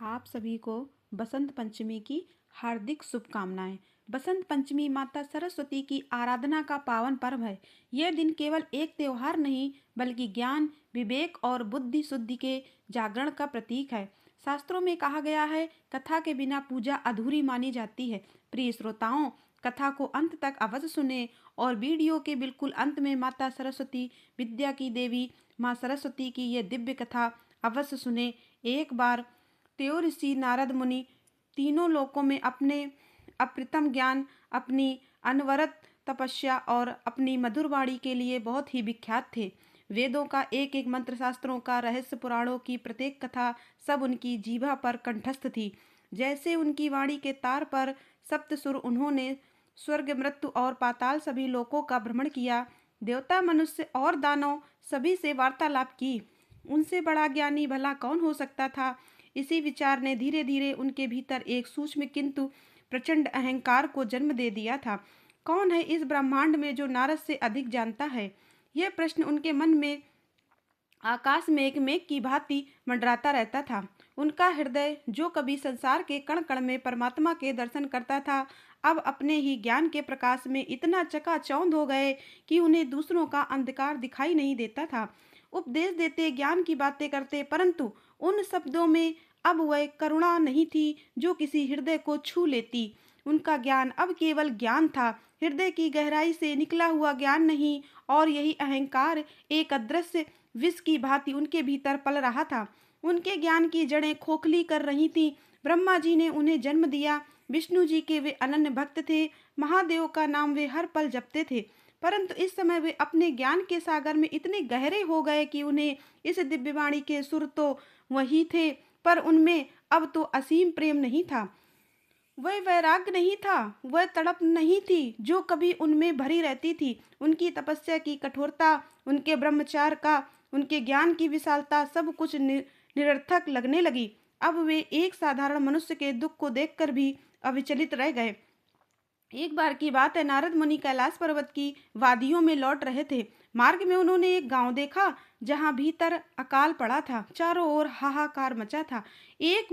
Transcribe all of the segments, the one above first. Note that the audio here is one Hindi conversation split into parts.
आप सभी को बसंत पंचमी की हार्दिक शुभकामनाएं। बसंत पंचमी माता सरस्वती की आराधना का पावन पर्व है। यह दिन केवल एक त्योहार नहीं बल्कि ज्ञान, विवेक और बुद्धि शुद्धि के जागरण का प्रतीक है। शास्त्रों में कहा गया है, कथा के बिना पूजा अधूरी मानी जाती है। प्रिय श्रोताओं, कथा को अंत तक अवश्य सुने और वीडियो के बिल्कुल अंत में माता सरस्वती, विद्या की देवी माँ सरस्वती की यह दिव्य कथा अवश्य सुने। एक बार त्यो ऋषि नारद मुनि तीनों लोकों में अपने अप्रतिम ज्ञान, अपनी अनवरत तपस्या और अपनी मधुर वाणी के लिए बहुत ही विख्यात थे। वेदों का एक एक मंत्र, शास्त्रों का रहस्य, पुराणों की प्रत्येक कथा सब उनकी जीभा पर कंठस्थ थी। जैसे उनकी वाणी के तार पर सप्त सुर, उन्होंने स्वर्ग, मृत्यु और पाताल सभी लोकों का भ्रमण किया। देवता, मनुष्य और दानव सभी से वार्तालाप की। उनसे बड़ा ज्ञानी भला कौन हो सकता था। इसी विचार ने धीरे धीरे उनके भीतर एक सूक्ष्म किंतु प्रचंड अहंकार को जन्म दे दिया था। कौन है इस ब्रह्मांड में जो नारद से अधिक जानता है? यह प्रश्न उनके मन में आकाश में एक मेघ की भांति मंडराता रहता था। उनका हृदय, जो कभी संसार के कण कण में परमात्मा के दर्शन करता था, अब अपने ही ज्ञान के प्रकाश में इतना चकाचौंध हो गए कि उन्हें दूसरों का अंधकार दिखाई नहीं देता था। उपदेश देते, ज्ञान की बातें करते, परंतु उन शब्दों में अब वह करुणा नहीं थी जो किसी हृदय को छू लेती। उनका ज्ञान अब केवल ज्ञान था, हृदय की गहराई से निकला हुआ ज्ञान नहीं। और यही अहंकार एक अदृश्य विष की भांति उनके भीतर पल रहा था। उनके ज्ञान की जड़ें खोखली कर रही थीं। ब्रह्मा जी ने उन्हें जन्म दिया, विष्णु जी के वे अनन्य भक्त थे, महादेव का नाम वे हर पल जपते थे, परंतु इस समय वे अपने ज्ञान के सागर में इतने गहरे हो गए कि उन्हें इस दिव्यवाणी के सुर तो वही थे, पर उनमें अब तो असीम प्रेम नहीं था, वह वैराग्य नहीं था, वह तड़प नहीं थी जो कभी उनमें भरी रहती थी। उनकी तपस्या की कठोरता, उनके ब्रह्मचार्य का, उनके ज्ञान की विशालता सब कुछ निरर्थक लगने लगी। अब वे एक साधारण मनुष्य के दुख को देखकर भी अविचलित रह गए। एक बार की बात है, नारद मुनि कैलाश पर्वत की वादियों में लौट रहे थे। मार्ग में उन्होंने एक गांव देखा जहां भीतर अकाल पड़ा था, चारों ओर हाहाकार मचा था। एक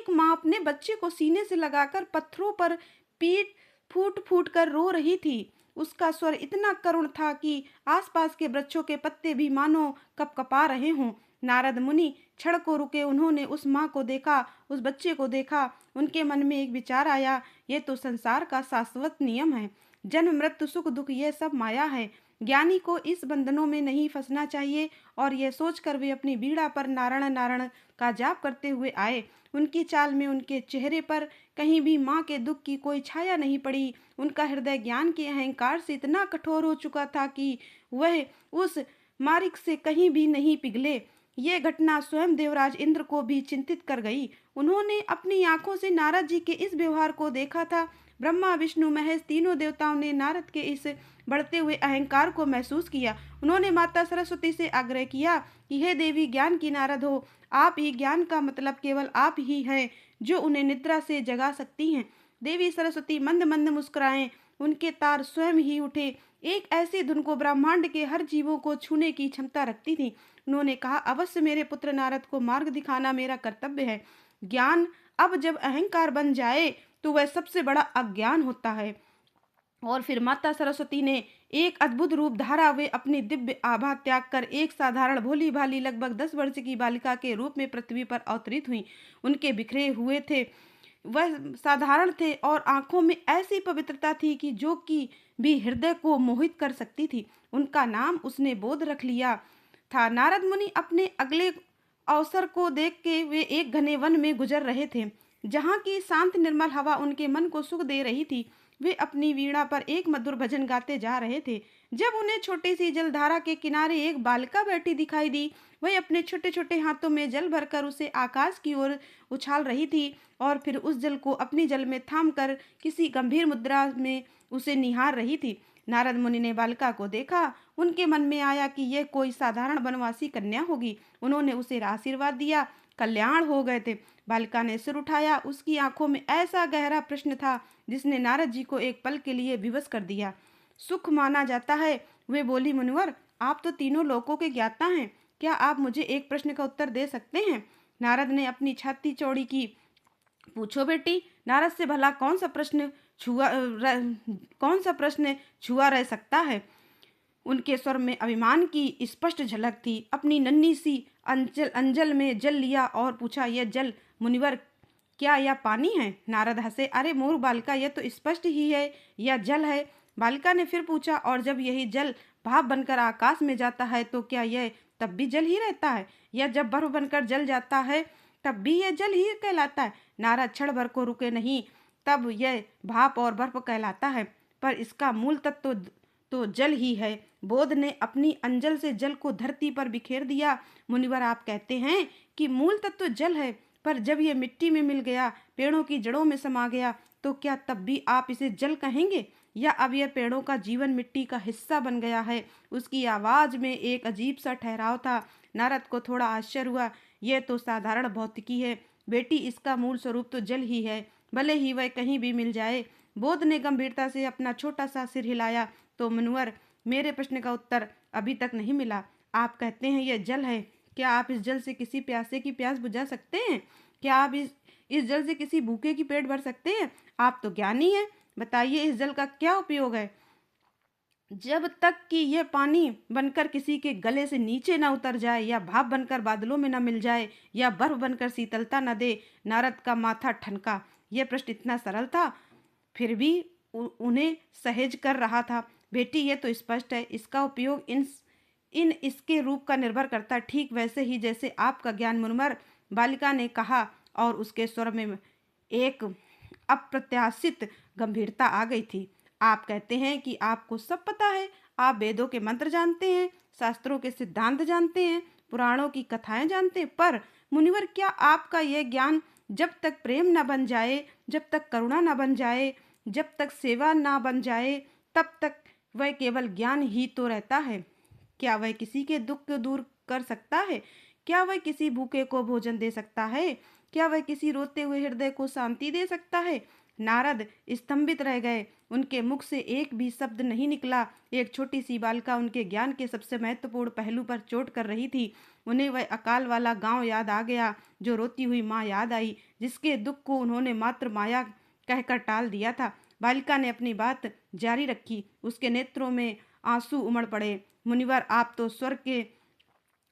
माँ अपने बच्चे को सीने से लगाकर पत्थरों पर पीट फूट फूट कर रो रही थी। उसका स्वर इतना करुण था कि आसपास के वृक्षों के पत्ते भी मानो कपकपा रहे हों। नारद मुनि क्षण को रुके, उन्होंने उस माँ को देखा, उस बच्चे को देखा। उनके मन में एक विचार आया, ये तो संसार का शाश्वत नियम है, जन्म मृत्यु सुख दुख यह सब माया है। ज्ञानी को इस बंधनों में नहीं फंसना चाहिए। और यह सोचकर वे अपनी बीड़ा पर नारायण नारायण का जाप करते हुए आए। उनकी चाल में, उनके चेहरे पर कहीं भी माँ के दुख की कोई छाया नहीं पड़ी। उनका हृदय ज्ञान के अहंकार से इतना कठोर हो चुका था कि वह उस मार्ग से कहीं भी नहीं पिघले। ये घटना स्वयं देवराज इंद्र को भी चिंतित कर गई। उन्होंने अपनी आंखों से नारद जी के इस व्यवहार को देखा था। ब्रह्मा, विष्णु, महेश तीनों देवताओं ने नारद के इस बढ़ते हुए अहंकार को महसूस किया। उन्होंने माता सरस्वती से आग्रह किया कि हे देवी, ज्ञान की नारद हो, आप ही ज्ञान का मतलब केवल आप ही हैं जो उन्हें निद्रा से जगा सकती हैं। देवी सरस्वती मंद मंद मुस्कुराएं, उनके तार स्वयं ही उठे। एक ऐसी धुन को ब्रह्मांड के हर जीवों को छूने की क्षमता रखती थी। उन्होंने कहा, अवश्य मेरे पुत्र नारद को मार्ग दिखाना मेरा कर्तव्य है। ज्ञान अब जब अहंकार बन जाए तो वह सबसे बड़ा अज्ञान होता है। और फिर माता सरस्वती ने एक अद्भुत रूप धारा। वे अपनी दिव्य आभा त्याग कर एक साधारण भोली भाली लगभग 10 वर्ष की बालिका के रूप में पृथ्वी पर अवतरित हुई। उनके बिखरे हुए थे, वह साधारण थे और आंखों में ऐसी पवित्रता थी कि जो कि भी हृदय को मोहित कर सकती थी। उनका नाम उसने बोध रख लिया था। नारद मुनि अपने अगले अवसर को देख के वे एक घने वन में गुजर रहे थे, जहाँ की शांत निर्मल हवा उनके मन को सुख दे रही थी। वे अपनी वीणा पर एक मधुर भजन गाते जा रहे थे जब उन्हें छोटी सी जलधारा के किनारे एक बालिका बैठी दिखाई दी। वह अपने छोटे छोटे हाथों में जल भरकर उसे आकाश की ओर उछाल रही थी और फिर उस जल को अपनी जल में थाम कर किसी गंभीर मुद्रा में उसे निहार रही थी। नारद मुनि ने बालिका को देखा। उनके मन में आया कि यह कोई साधारण वनवासी कन्या होगी। उन्होंने उसे आशीर्वाद दिया। कल्याण हो गए थे। बालिका ने सिर उठाया। उसकी आंखों में ऐसा गहरा प्रश्न था जिसने नारद जी को एक पल के लिए विवश कर दिया। सुख माना जाता है, वे बोली, मुनिवर, आप तो तीनों लोकों के ज्ञाता हैं, क्या आप मुझे एक प्रश्न का उत्तर दे सकते हैं? नारद ने अपनी छाती चौड़ी की। पूछो बेटी, नारद से भला कौन सा प्रश्न छुआ रह सकता है। उनके स्वर में अभिमान की स्पष्ट झलक थी। अपनी नन्ही सी अंजल में जल लिया और पूछा, यह जल मुनिवर क्या यह पानी है? नारद हंसे, अरे मूर्ख बालिका, यह तो स्पष्ट ही है, यह जल है। बालिका ने फिर पूछा, और जब यही जल भाप बनकर आकाश में जाता है तो क्या यह तब भी जल ही रहता है? यह जब बर्फ बनकर जल जाता है तब भी यह जल ही कहलाता है? नारद क्षण भर को रुके नहीं, तब यह भाप और बर्फ कहलाता है, पर इसका मूल तत्व तो जल ही है। बोध ने अपनी अंजल से जल को धरती पर बिखेर दिया। मुनिवर, आप कहते हैं कि मूल तत्व जल है, पर जब ये मिट्टी में मिल गया, पेड़ों की जड़ों में समा गया, तो क्या तब भी आप इसे जल कहेंगे, या अब यह पेड़ों का जीवन मिट्टी का हिस्सा बन गया है? उसकी आवाज में एक अजीब सा ठहराव था। नारद को थोड़ा आश्चर्य हुआ। यह तो साधारण भौतिकी है बेटी, इसका मूल स्वरूप तो जल ही है, भले ही वह कहीं भी मिल जाए। बोध ने गंभीरता से अपना छोटा सा सिर हिलाया। तो मुनिवर, मेरे प्रश्न का उत्तर अभी तक नहीं मिला। आप कहते हैं यह जल है, क्या आप इस जल से किसी प्यासे की प्यास बुझा सकते हैं? क्या आप इस जल से किसी भूखे की पेट भर सकते हैं? आप तो ज्ञानी हैं, बताइए इस जल का क्या उपयोग है? जब तक कि यह पानी बनकर किसी के गले से नीचे न उतर जाए, या भाप बनकर बादलों में न मिल जाए, या बर्फ बनकर शीतलता न दे। नारद का माथा ठनका। यह प्रश्न इतना सरल था, फिर भी उन्हें सहेज कर रहा था। बेटी, यह तो स्पष्ट है, इसका उपयोग इन इसके रूप का निर्भर करता है, ठीक वैसे ही जैसे आपका ज्ञान मुनिवर, बालिका ने कहा, और उसके स्वर में एक अप्रत्याशित गंभीरता आ गई थी। आप कहते हैं कि आपको सब पता है, आप वेदों के मंत्र जानते हैं, शास्त्रों के सिद्धांत जानते हैं, पुराणों की कथाएं जानते हैं, पर मुनिवर, क्या आपका यह ज्ञान जब तक प्रेम न बन जाए, जब तक करुणा न बन जाए, जब तक सेवा न बन जाए, तब तक वह केवल ज्ञान ही तो रहता है? क्या वह किसी के दुख को दूर कर सकता है? क्या वह किसी भूखे को भोजन दे सकता है? क्या वह किसी रोते हुए हृदय को शांति दे सकता है? नारद स्तंभित रह गए। उनके मुख से एक भी शब्द नहीं निकला। एक छोटी सी बालिका उनके ज्ञान के सबसे महत्वपूर्ण पहलू पर चोट कर रही थी। उन्हें वह अकाल वाला गांव याद आ गया, जो रोती हुई माँ याद आई, जिसके दुख को उन्होंने मात्र माया कहकर टाल दिया था। बालिका ने अपनी बात जारी रखी। उसके नेत्रों में आंसू उमड़ पड़े। मुनिवर, आप तो स्वर्ग के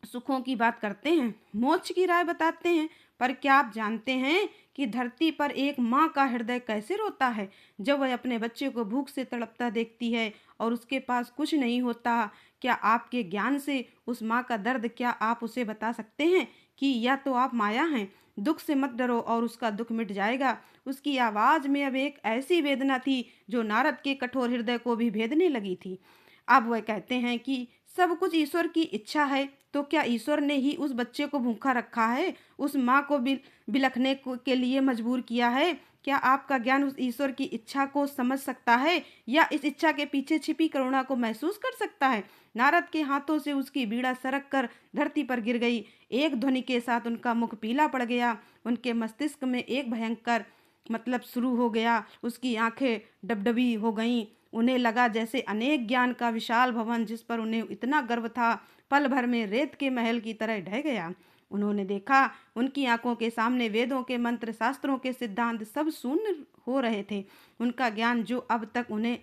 सुखों की बात करते हैं, मोक्ष की राय बताते हैं, पर क्या आप जानते हैं कि धरती पर एक माँ का हृदय कैसे रोता है जब वह अपने बच्चे को भूख से तड़पता देखती है और उसके पास कुछ नहीं होता? क्या आपके ज्ञान से उस माँ का दर्द, क्या आप उसे बता सकते हैं कि या तो आप माया हैं? दुख से मत डरो और उसका दुख मिट जाएगा। उसकी आवाज में अब एक ऐसी वेदना थी जो नारद के कठोर हृदय को भी भेदने लगी थी। अब वह कहते हैं कि सब कुछ ईश्वर की इच्छा है, तो क्या ईश्वर ने ही उस बच्चे को भूखा रखा है, उस माँ को बिलखने के लिए मजबूर किया है? क्या आपका ज्ञान उस ईश्वर की इच्छा को समझ सकता है, या इस इच्छा के पीछे छिपी करुणा को महसूस कर सकता है? नारद के हाथों से उसकी बीड़ा सरक कर धरती पर गिर गई। एक ध्वनि के साथ उनका मुख पीला पड़ गया। उनके मस्तिष्क में एक भयंकर मतलब शुरू हो गया। उसकी आंखें डबडबी हो गईं। उन्हें लगा जैसे अनेक ज्ञान का विशाल भवन, जिस पर उन्हें इतना गर्व था, पल भर में रेत के महल की तरह ढह गया। उन्होंने देखा, उनकी आंखों के सामने वेदों के मंत्र, शास्त्रों के सिद्धांत सब शून्य हो रहे थे। उनका ज्ञान, जो अब तक उन्हें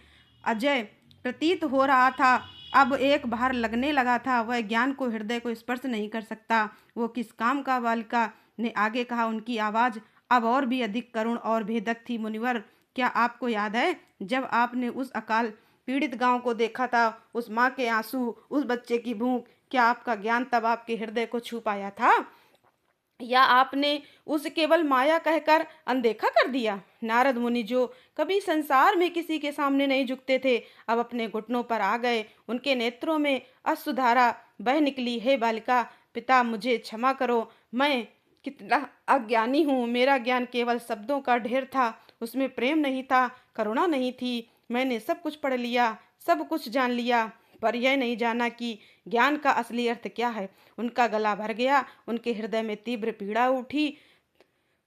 अजय प्रतीत हो रहा था, अब एक बाहर लगने लगा था। वह ज्ञान को, हृदय को स्पर्श नहीं कर सकता। वो किस काम का? बालिका ने आगे कहा। उनकी आवाज अब और भी अधिक करुण और भेदक थी। मुनिवर, क्या आपको याद है जब आपने उस अकाल पीड़ित गांव को देखा था, उस माँ के आंसू, उस बच्चे की भूख, क्या आपका ज्ञान तब आपके हृदय को छू पाया था, या आपने उसे केवल माया कहकर अनदेखा कर दिया? नारद मुनि, जो कभी संसार में किसी के सामने नहीं झुकते थे, अब अपने घुटनों पर आ गए। उनके नेत्रों में अश्रुधारा बह निकली। हे बालिका, पिता मुझे क्षमा करो, मैं कितना अज्ञानी हूँ। मेरा ज्ञान केवल शब्दों का ढेर था, उसमें प्रेम नहीं था, करुणा नहीं थी। मैंने सब कुछ पढ़ लिया, सब कुछ जान लिया, पर यह नहीं जाना कि ज्ञान का असली अर्थ क्या है। उनका गला भर गया। उनके हृदय में तीव्र पीड़ा उठी,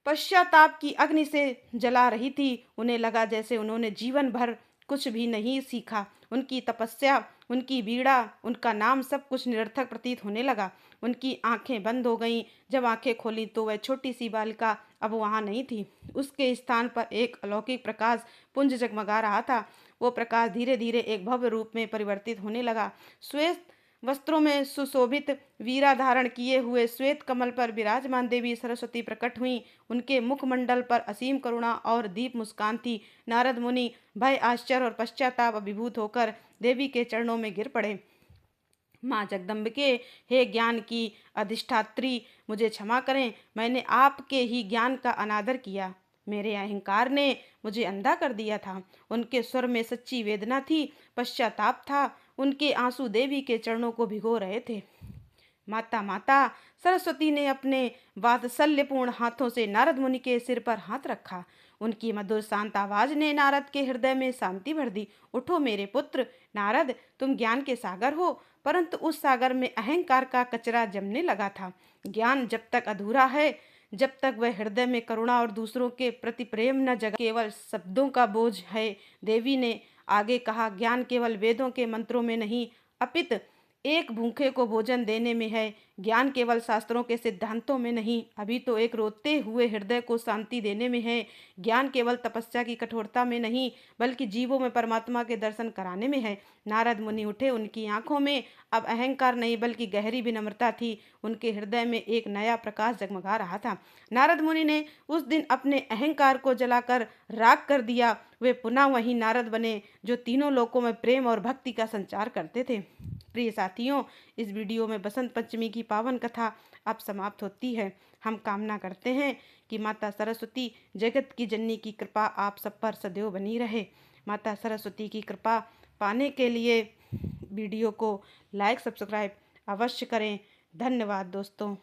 पश्चाताप की अग्नि से जला रही थी। उन्हें लगा जैसे उन्होंने जीवन भर कुछ भी नहीं सीखा। उनकी तपस्या, उनकी बीड़ा, उनका नाम सब कुछ निरर्थक प्रतीत होने लगा। उनकी आंखें बंद हो गईं। जब आंखें खोली तो वह छोटी सी बालिका अब वहां नहीं थी। उसके स्थान पर एक अलौकिक प्रकाश पुंज जगमगा रहा था। वो प्रकाश धीरे धीरे एक भव्य रूप में परिवर्तित होने लगा। श्वेत वस्त्रों में सुशोभित वीरा धारण किए हुए श्वेत कमल पर विराजमान देवी सरस्वती प्रकट हुई। उनके मुखमंडल पर असीम करुणा और दीप मुस्कान थी। नारद मुनि भय, आश्चर्य और पश्चाताप अभिभूत होकर देवी के चरणों में गिर पड़े। माँ जगदम्बिके, हे ज्ञान की अधिष्ठात्री, मुझे क्षमा करें। मैंने आपके ही ज्ञान का अनादर किया। मेरे अहंकार ने मुझे अंधा कर दिया था। उनके स्वर में सच्ची वेदना थी, पश्चाताप था। उनके आंसू देवी के चरणों को भिगो रहे थे। माता माता, सरस्वती ने अपने वात्सल्यपूर्ण हाथों से नारद मुनि के सिर पर हाथ रखा। उनकी मधुर शांत आवाज ने नारद के हृदय में शांति भर दी। उठो मेरे पुत्र। नारद, तुम ज्ञान के सागर हो, परंतु उस सागर में अहंकार का कचरा जमने लगा था। ज्ञान जब तक अधूरा है, जब तक वह हृदय में करुणा और दूसरों के प्रति प्रेम न जगा, केवल शब्दों का बोझ है। देवी ने आगे कहा, ज्ञान केवल वेदों के मंत्रों में नहीं, अपित एक भूखे को भोजन देने में है। ज्ञान केवल शास्त्रों के सिद्धांतों में नहीं, अभी तो एक रोते हुए हृदय को शांति देने में है। ज्ञान केवल तपस्या की कठोरता में नहीं, बल्कि जीवों में परमात्मा के दर्शन कराने में है। नारद मुनि उठे। उनकी आंखों में अब अहंकार नहीं बल्कि गहरी विनम्रता थी। उनके हृदय में एक नया प्रकाश जगमगा रहा था। नारद मुनि ने उस दिन अपने अहंकार को जलाकर राख कर दिया। वे पुनः वही नारद बने जो तीनों लोकों में प्रेम और भक्ति का संचार करते थे। प्रिय साथियों, इस वीडियो में बसंत पंचमी की पावन कथा अब समाप्त होती है। हम कामना करते हैं कि माता सरस्वती जगत की जननी की कृपा आप सब पर सदैव बनी रहे। माता सरस्वती की कृपा पाने के लिए वीडियो को लाइक सब्सक्राइब अवश्य करें। धन्यवाद दोस्तों।